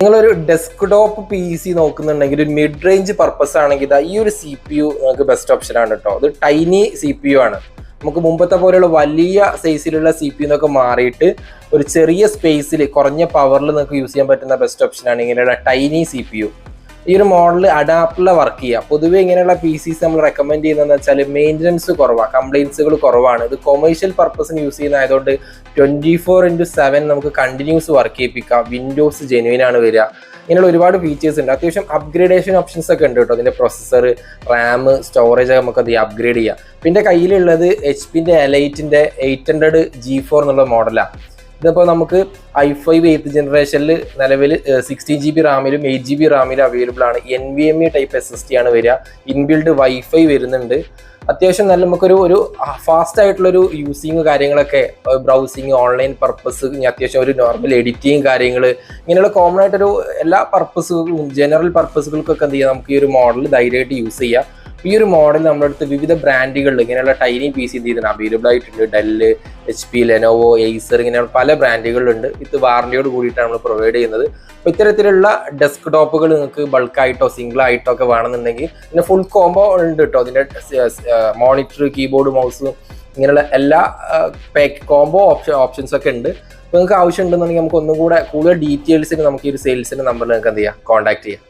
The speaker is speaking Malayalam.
നിങ്ങളൊരു ഡെസ്ക്ടോപ്പ് പി സി നോക്കുന്നുണ്ടെങ്കിൽ ഒരു മിഡ് റേഞ്ച് പർപ്പസ് ആണെങ്കിൽ ഈ ഒരു CPU നിങ്ങൾക്ക് ബെസ്റ്റ് ഓപ്ഷൻ ആണ് കേട്ടോ. അത് ടൈനി CPU ആണ്. നമുക്ക് മുമ്പത്തെ പോലെയുള്ള വലിയ സൈസിലുള്ള CPU എന്നൊക്കെ മാറിയിട്ട് ഒരു ചെറിയ സ്പേസിൽ കുറഞ്ഞ പവറിൽ നിങ്ങൾക്ക് യൂസ് ചെയ്യാൻ പറ്റുന്ന ബെസ്റ്റ് ഓപ്ഷൻ ആണ് ഇങ്ങനെയുള്ള ടൈനി CPU. ഈ ഒരു മോഡൽ അഡാപ്റ്ററിൽ വർക്ക് ചെയ്യുക. പൊതുവെ ഇങ്ങനെയുള്ള PCs നമ്മൾ റെക്കമെൻഡ് ചെയ്യുന്നതെന്ന് വെച്ചാൽ മെയിൻ്റനൻസ് കുറവാണ്, കംപ്ലയിൻസുകൾ കുറവാണ്. ഇത് കൊമേഴ്ഷ്യൽ പർപ്പസിന് യൂസ് ചെയ്യുന്നതായതുകൊണ്ട് 24/7 നമുക്ക് കണ്ടിന്യൂസ് വർക്ക് ചെയ്യിപ്പിക്കാം. വിൻഡോസ് ജെനുവിൻ ആണ് വരിക. ഇങ്ങനെയുള്ള ഒരുപാട് ഫീച്ചേഴ്സ് ഉണ്ട്. അത്യാവശ്യം അപ്ഗ്രേഡേഷൻ ഓപ്ഷൻസ് ഒക്കെ ഉണ്ട് കേട്ടോ. അതിൻ്റെ പ്രൊസസ്സർ, റാം, സ്റ്റോറേജ് ഒക്കെ നമുക്ക് അത് അപ്ഗ്രേഡ് ചെയ്യാം. പിന്നെ കയ്യിലുള്ളത് HP-ൻ്റെ Elite-ൻ്റെ 800 G4 എന്നുള്ള മോഡലാണ്. ഇതിപ്പോൾ നമുക്ക് i5 8th ജനറേഷനിൽ നിലവിൽ 16GB റാമിലും 8GB റാമിലും അവൈലബിൾ ആണ്. NVMe ടൈപ്പ് SSD ആണ് വരിക. ഇൻബിൽഡ് വൈഫൈ വരുന്നുണ്ട്. അത്യാവശ്യം നല്ല നമുക്കൊരു ഫാസ്റ്റ് ആയിട്ടുള്ളൊരു യൂസിങ് കാര്യങ്ങളൊക്കെ, ബ്രൗസിങ്, ഓൺലൈൻ പർപ്പസ്, അത്യാവശ്യം ഒരു നോർമൽ എഡിറ്റിങ് കാര്യങ്ങൾ, ഇങ്ങനെയുള്ള കോമൺ ആയിട്ടൊരു എല്ലാ പർപ്പസുകളും ജനറൽ പർപ്പസുകൾക്കൊക്കെ എന്ത് ചെയ്യാം, നമുക്ക് ഈ ഒരു മോഡൽ ധൈര്യമായിട്ട് യൂസ് ചെയ്യാം. ഈ ഒരു മോഡൽ നമ്മുടെ അടുത്ത് വിവിധ ബ്രാൻഡുകളിൽ ഇങ്ങനെയുള്ള ടൈനി PC എന്ത് ചെയ്തിട്ടുണ്ട് അവൈലബിൾ ആയിട്ടുണ്ട്. ഡെല്ല്, HP, ലെനോവോ, എയ്സർ, ഇങ്ങനെയുള്ള പല ബ്രാൻഡുകളിലുണ്ട്. ഇത് വാറണ്ടിയോട് കൂടിയിട്ടാണ് നമ്മൾ പ്രൊവൈഡ് ചെയ്യുന്നത്. അപ്പോൾ ഇത്തരത്തിലുള്ള ഡെസ്ക് ടോപ്പുകൾ നിങ്ങൾക്ക് ബൾക്കായിട്ടോ സിംഗിൾ ആയിട്ടോ ഒക്കെ വേണമെന്നുണ്ടെങ്കിൽ പിന്നെ ഫുൾ കോംബോ ഉണ്ട് കേട്ടോ. അതിൻ്റെ മോണിറ്റർ, കീബോർഡ്, മൗസ്, ഇങ്ങനെയുള്ള എല്ലാ കോംബോ ഓപ്ഷൻസ് ഒക്കെ ഉണ്ട്. അപ്പോൾ നിങ്ങൾക്ക് ആവശ്യം ഉണ്ടെന്നുണ്ടെങ്കിൽ നമുക്ക് ഒന്നും കൂടെ കൂടുതൽ ഡീറ്റെയിൽസിന് നമുക്ക് ഈ ഒരു സെയിൽസിൻ്റെ നമ്പറിൽ നിങ്ങൾക്ക് എന്ത് ചെയ്യാം, കോൺടാക്ട് ചെയ്യാം.